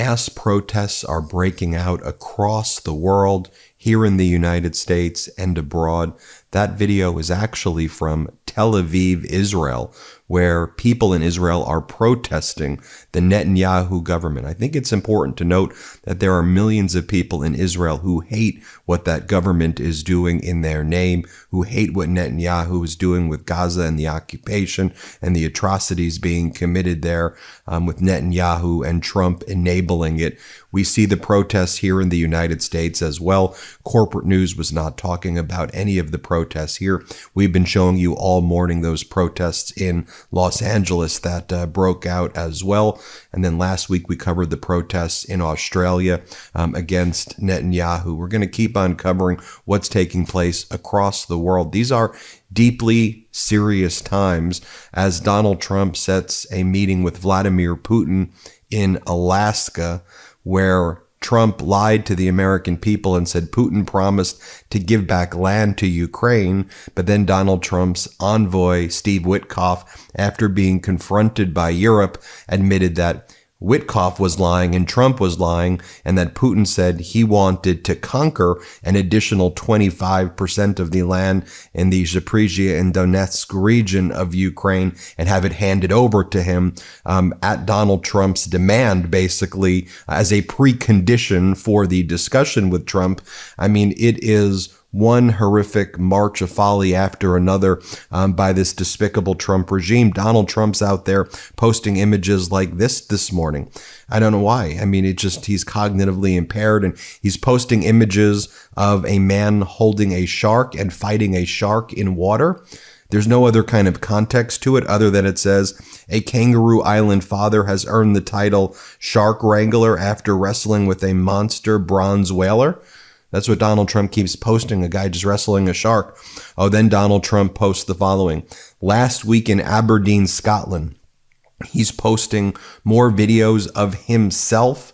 mass protests are breaking out across the world, here in the United States and abroad. That video is actually from Tel Aviv, Israel, where people in Israel are protesting the Netanyahu government. I think it's important to note that there are millions of people in Israel who hate what that government is doing in their name, who hate what Netanyahu is doing with Gaza and the occupation and the atrocities being committed there, with Netanyahu and Trump enabling it. We see the protests here in the United States as well. Corporate news was not talking about any of the protests here. We've been showing you all morning those protests in Los Angeles that broke out as well. And then last week we covered the protests in Australia against Netanyahu. We're going to keep on covering what's taking place across the world. These are deeply serious times as Donald Trump sets a meeting with Vladimir Putin in Alaska, where Trump lied to the American people and said Putin promised to give back land to Ukraine. But then Donald Trump's envoy, Steve Witkoff, after being confronted by Europe, admitted that Witkoff was lying and Trump was lying, and that Putin said he wanted to conquer an additional 25% of the land in the Zaporizhia and Donetsk region of Ukraine and have it handed over to him at Donald Trump's demand, basically, as a precondition for the discussion with Trump. I mean, it is one horrific march of folly after another by this despicable Trump regime. Donald Trump's out there posting images like this morning. I don't know why. I mean, he's cognitively impaired, and he's posting images of a man holding a shark and fighting a shark in water. There's no other kind of context to it other than it says a Kangaroo Island father has earned the title Shark Wrangler after wrestling with a monster bronze whaler. That's what Donald Trump keeps posting, a guy just wrestling a shark. Oh, then Donald Trump posts the following. Last week in Aberdeen, Scotland, he's posting more videos of himself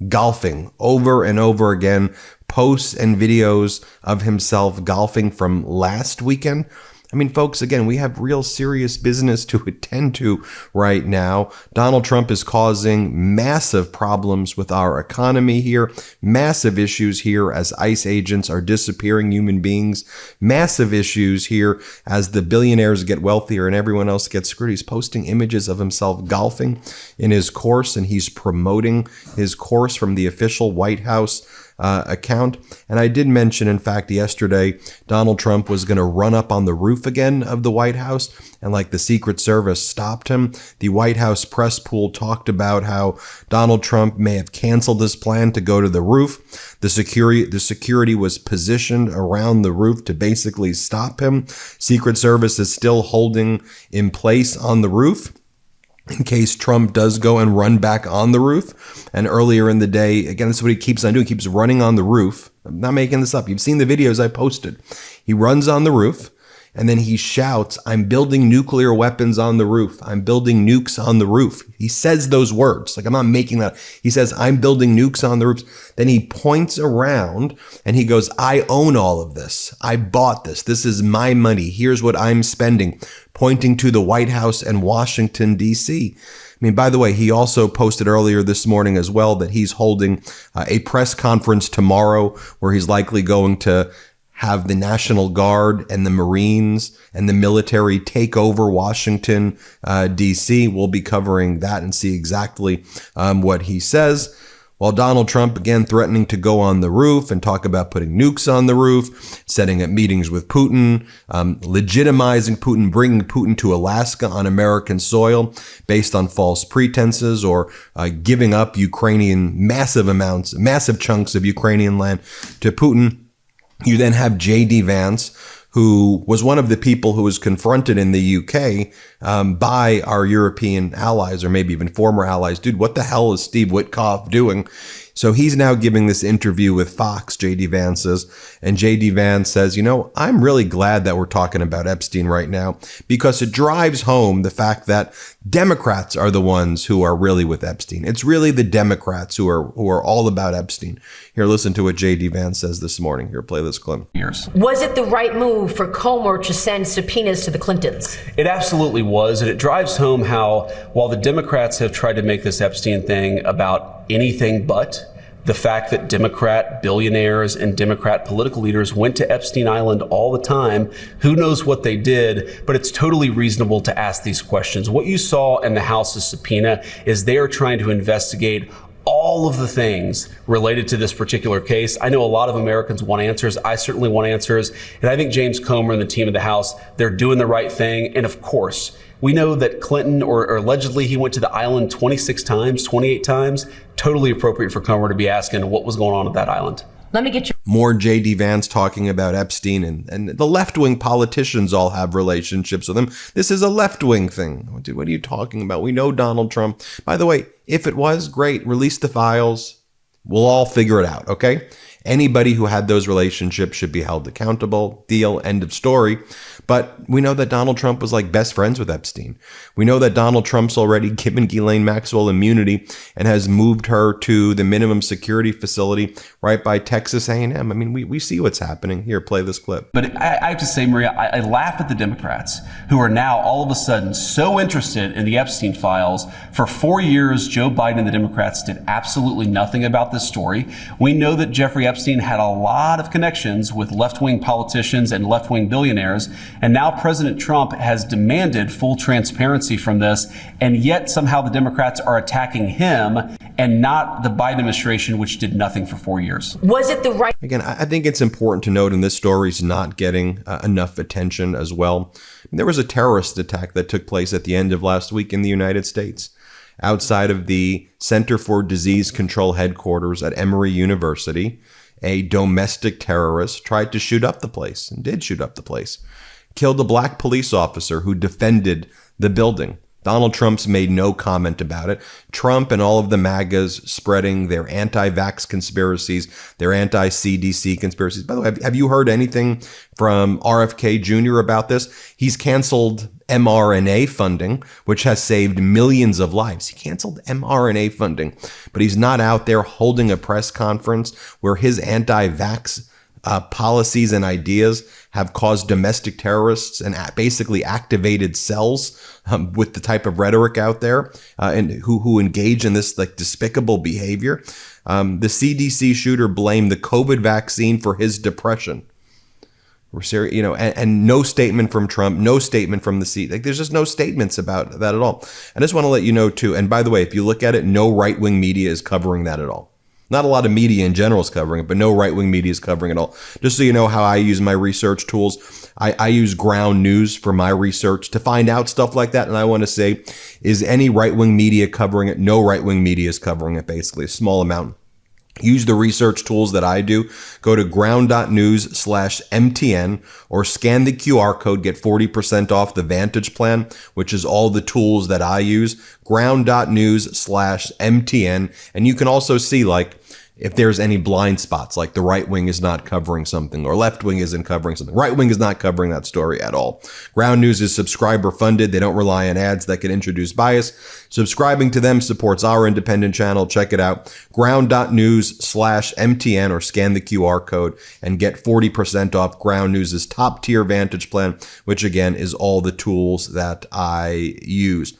golfing over and over again, posts and videos of himself golfing from last weekend. I mean, folks, again, we have real serious business to attend to right now. Donald Trump is causing massive problems with our economy here, massive issues here as ICE agents are disappearing human beings, massive issues here as the billionaires get wealthier and everyone else gets screwed. He's posting images of himself golfing in his course, and he's promoting his course from the official White House account. And I did mention, in fact, yesterday, Donald Trump was going to run up on the roof again of the White House, and like the Secret Service stopped him. The White House press pool talked about how Donald Trump may have canceled his plan to go to the roof. The security was positioned around the roof to basically stop him. Secret Service is still holding in place on the roof in case Trump does go and run back on the roof. And earlier in the day, again, this is what he keeps on doing. He keeps running on the roof. I'm not making this up. You've seen the videos I posted. He runs on the roof, and then he shouts, "I'm building nuclear weapons on the roof. I'm building nukes on the roof." He says those words. Like, I'm not making that. He says, "I'm building nukes on the roofs." Then he points around and he goes, "I own all of this. I bought this. This is my money. Here's what I'm spending," pointing to the White House and Washington, D.C. I mean, by the way, he also posted earlier this morning as well that he's holding a press conference tomorrow where he's likely going to have the National Guard and the Marines and the military take over Washington, D.C. We'll be covering that and see exactly what he says. While Donald Trump, again, threatening to go on the roof and talk about putting nukes on the roof, setting up meetings with Putin, legitimizing Putin, bringing Putin to Alaska on American soil based on false pretenses, or giving up massive chunks of Ukrainian land to Putin. You then have J.D. Vance, who was one of the people who was confronted in the UK by our European allies, or maybe even former allies. Dude, what the hell is Steve Witkoff doing? So he's now giving this interview with Fox, J.D. Vance says, and J.D. Vance says, I'm really glad that we're talking about Epstein right now, because it drives home the fact that Democrats are the ones who are really with Epstein. It's really the Democrats who are all about Epstein. Here, listen to what J.D. Vance says this morning. Here, play this clip. Was it the right move for Comer to send subpoenas to the Clintons? It absolutely was, and it drives home how, while the Democrats have tried to make this Epstein thing about anything but. The fact that Democrat billionaires and Democrat political leaders went to Epstein Island all the time, who knows what they did, but it's totally reasonable to ask these questions. What you saw in the House's subpoena is they are trying to investigate all of the things related to this particular case. I know a lot of Americans want answers. I certainly want answers. And I think James Comer and the team of the House, they're doing the right thing. And of course, we know that Clinton, or allegedly he went to the island 26 times, 28 times. Totally appropriate for Comer to be asking what was going on at that island. Let me get you. More J.D. Vance talking about Epstein, and the left-wing politicians all have relationships with him. This is a left-wing thing. What are you talking about? We know Donald Trump. By the way, if it was, great, release the files. We'll all figure it out, okay? Anybody who had those relationships should be held accountable. Deal. End of story. But we know that Donald Trump was like best friends with Epstein. We know that Donald Trump's already given Ghislaine Maxwell immunity and has moved her to the minimum security facility right by Texas A&M. I mean, we see what's happening. Here, play this clip. But I have to say, Maria, I laugh at the Democrats who are now all of a sudden so interested in the Epstein files. For 4 years, Joe Biden and the Democrats did absolutely nothing about this story. We know that Jeffrey Epstein had a lot of connections with left-wing politicians and left-wing billionaires. And now President Trump has demanded full transparency from this. And yet somehow the Democrats are attacking him and not the Biden administration, which did nothing for 4 years. Was it the right? Again, I think it's important to note, and this story's not getting enough attention as well. There was a terrorist attack that took place at the end of last week in the United States, outside of the Center for Disease Control headquarters at Emory University. A domestic terrorist tried to shoot up the place, and did shoot up the place. Killed a black police officer who defended the building. Donald Trump's made no comment about it. Trump and all of the MAGAs spreading their anti-vax conspiracies, their anti-CDC conspiracies. By the way, have you heard anything from RFK Jr. about this? He's canceled mRNA funding, which has saved millions of lives. He canceled mRNA funding, but he's not out there holding a press conference where his anti-vax policies and ideas have caused domestic terrorists and basically activated cells with the type of rhetoric out there and who engage in this like despicable behavior. The CDC shooter blamed the COVID vaccine for his depression. We're serious, and no statement from Trump, no statement from the CDC. Like, there's just no statements about that at all. I just want to let you know too. And by the way, if you look at it, no right-wing media is covering that at all. Not a lot of media in general is covering it, but no right-wing media is covering it all. Just so you know how I use my research tools, I use ground news for my research to find out stuff like that. And I want to say, is any right-wing media covering it? No right-wing media is covering it, basically, a small amount. Use the research tools that I do. Go to ground.news/MTN or scan the QR code, get 40% off the Vantage plan, which is all the tools that I use. Ground.news/MTN. And you can also see if there's any blind spots, like the right wing is not covering something or left wing isn't covering something. Right wing is not covering that story at all. Ground News is subscriber funded. They don't rely on ads that can introduce bias. Subscribing to them supports our independent channel. Check it out. Ground.news/MTN or scan the QR code and get 40% off Ground News' top tier Vantage plan, which again is all the tools that I use.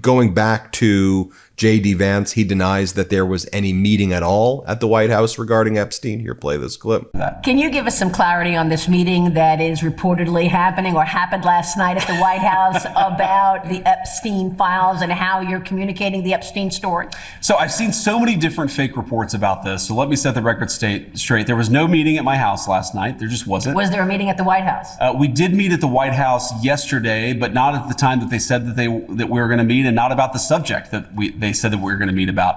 Going back to J.D. Vance, he denies that there was any meeting at all at the White House regarding Epstein. Here, play this clip. Can you give us some clarity on this meeting that is reportedly happening or happened last night at the White House about the Epstein files and how you're communicating the Epstein story? So I've seen so many different fake reports about this. So let me set the record straight. There was no meeting at my house last night. There just wasn't. Was there a meeting at the White House? We did meet at the White House yesterday, but not at the time that they said that we were going to meet, and not about the subject that they said that we were going to meet about.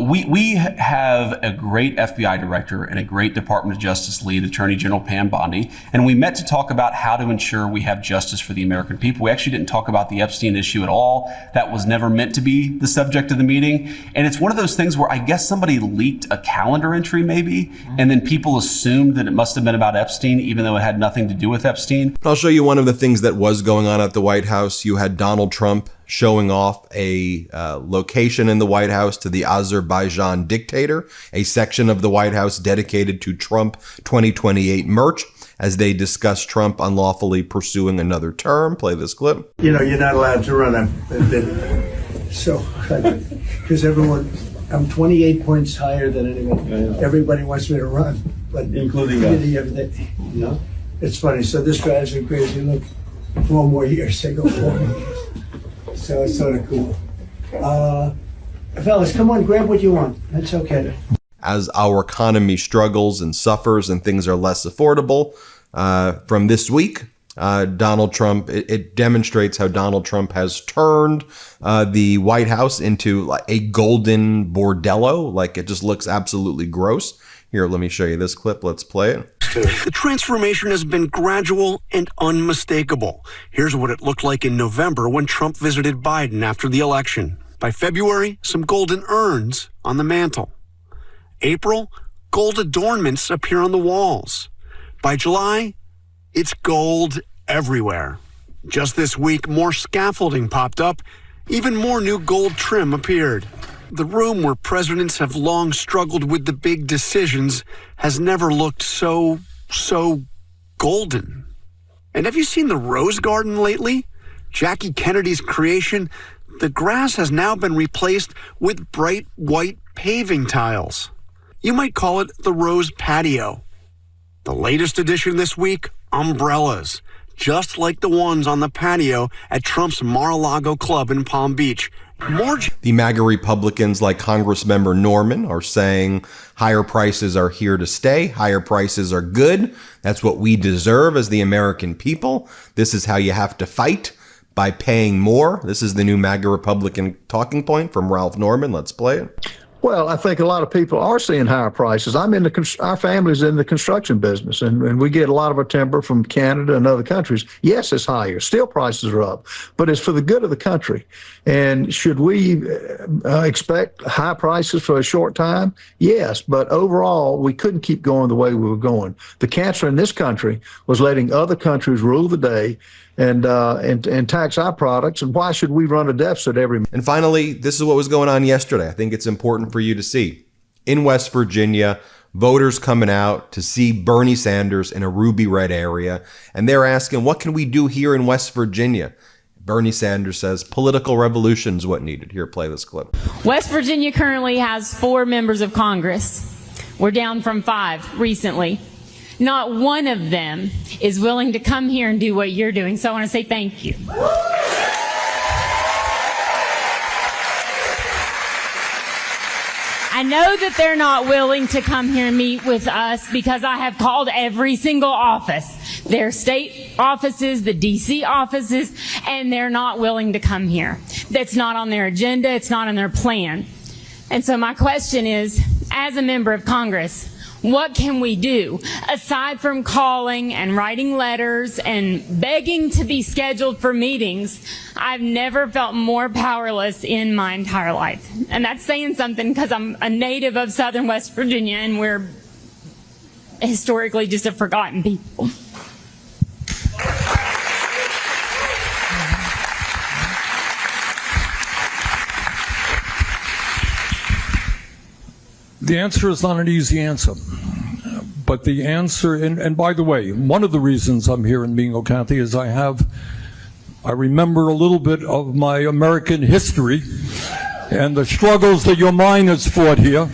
We have a great FBI director and a great Department of Justice lead, Attorney General Pam Bondi, and we met to talk about how to ensure we have justice for the American people. We actually didn't talk about the Epstein issue at all. That was never meant to be the subject of the meeting. And it's one of those things where I guess somebody leaked a calendar entry maybe, and then people assumed that it must have been about Epstein, even though it had nothing to do with Epstein. I'll show you one of the things that was going on at the White House. You had Donald Trump showing off a location in the White House to the Azerbaijan dictator, a section of the White House dedicated to Trump 2028 merch, as they discuss Trump unlawfully pursuing another term. Play this clip. You're not allowed to run. I've been so, because everyone I'm 28 points higher than anyone. Everybody wants me to run, but including us. You know, it's funny. So this drives me crazy. Look, 4 more years. I go 4 more years. So it's sort of cool. Fellas, come on, grab what you want. That's okay. As our economy struggles and suffers and things are less affordable, from this week, Donald Trump, it demonstrates how Donald Trump has turned the White House into like a golden bordello. Like, it just looks absolutely gross. Here, let me show you this clip. Let's play it. The transformation has been gradual and unmistakable. Here's what it looked like in November when Trump visited Biden after the election. By February, some golden urns on the mantle. April, gold adornments appear on the walls. By July, it's gold everywhere. Just this week, more scaffolding popped up. Even more new gold trim appeared. The room where presidents have long struggled with the big decisions has never looked so golden. And have you seen the Rose Garden lately? Jackie Kennedy's creation, the grass has now been replaced with bright white paving tiles. You might call it the Rose Patio. The latest addition this week, umbrellas, just like the ones on the patio at Trump's Mar-a-Lago Club in Palm Beach. The MAGA Republicans like Congressmember Norman are saying higher prices are here to stay. Higher prices are good. That's what we deserve as the American people. This is how you have to fight, by paying more. This is the new MAGA Republican talking point from Ralph Norman. Let's play it. Well, I think a lot of people are seeing higher prices. Our family's in the construction business, and we get a lot of our timber from Canada and other countries. Yes, it's higher. Steel prices are up, but it's for the good of the country. And should we expect high prices for a short time? Yes, but overall, we couldn't keep going the way we were going. The cancer in this country was letting other countries rule the day and tax our products. And why should we run a deficit every month? And finally, this is what was going on yesterday. I think it's important for you to see. In West Virginia, voters coming out to see Bernie Sanders in a ruby red area. And they're asking, what can we do here in West Virginia? Bernie Sanders says political revolution is what needed. Here, play this clip. West Virginia currently has 4 members of Congress. We're down from 5 recently. Not one of them is willing to come here and do what you're doing. So I want to say thank you. I know that they're not willing to come here and meet with us because I have called every single office, their state offices, the DC offices, and they're not willing to come here. That's not on their agenda. It's not on their plan. And so my question is, as a member of Congress, what can we do aside from calling and writing letters and begging to be scheduled for meetings? I've never felt more powerless in my entire life. And that's saying something because I'm a native of Southern West Virginia and we're historically just a forgotten people. The answer is not an easy answer, but the answer, and by the way, one of the reasons I'm here in Mingo County is I remember a little bit of my American history and the struggles that your miners fought here.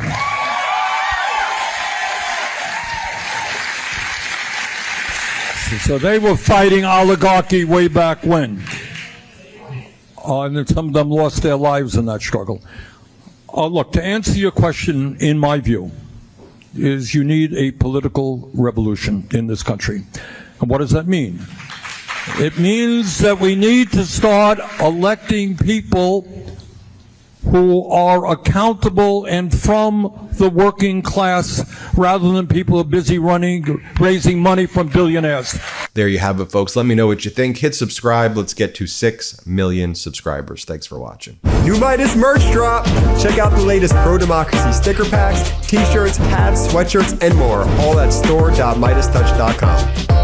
So they were fighting oligarchy way back when, and some of them lost their lives in that struggle. Look, to answer your question, in my view, is you need a political revolution in this country. And what does that mean? It means that we need to start electing people who are accountable and from the working class rather than people who are busy raising money from billionaires. There you have it, folks. Let me know what you think. Hit subscribe. Let's get to 6 million subscribers. Thanks for watching. New Meidas merch drop. Check out the latest pro-democracy sticker packs, t-shirts, hats, sweatshirts, and more. All at store.MeidasTouch.com.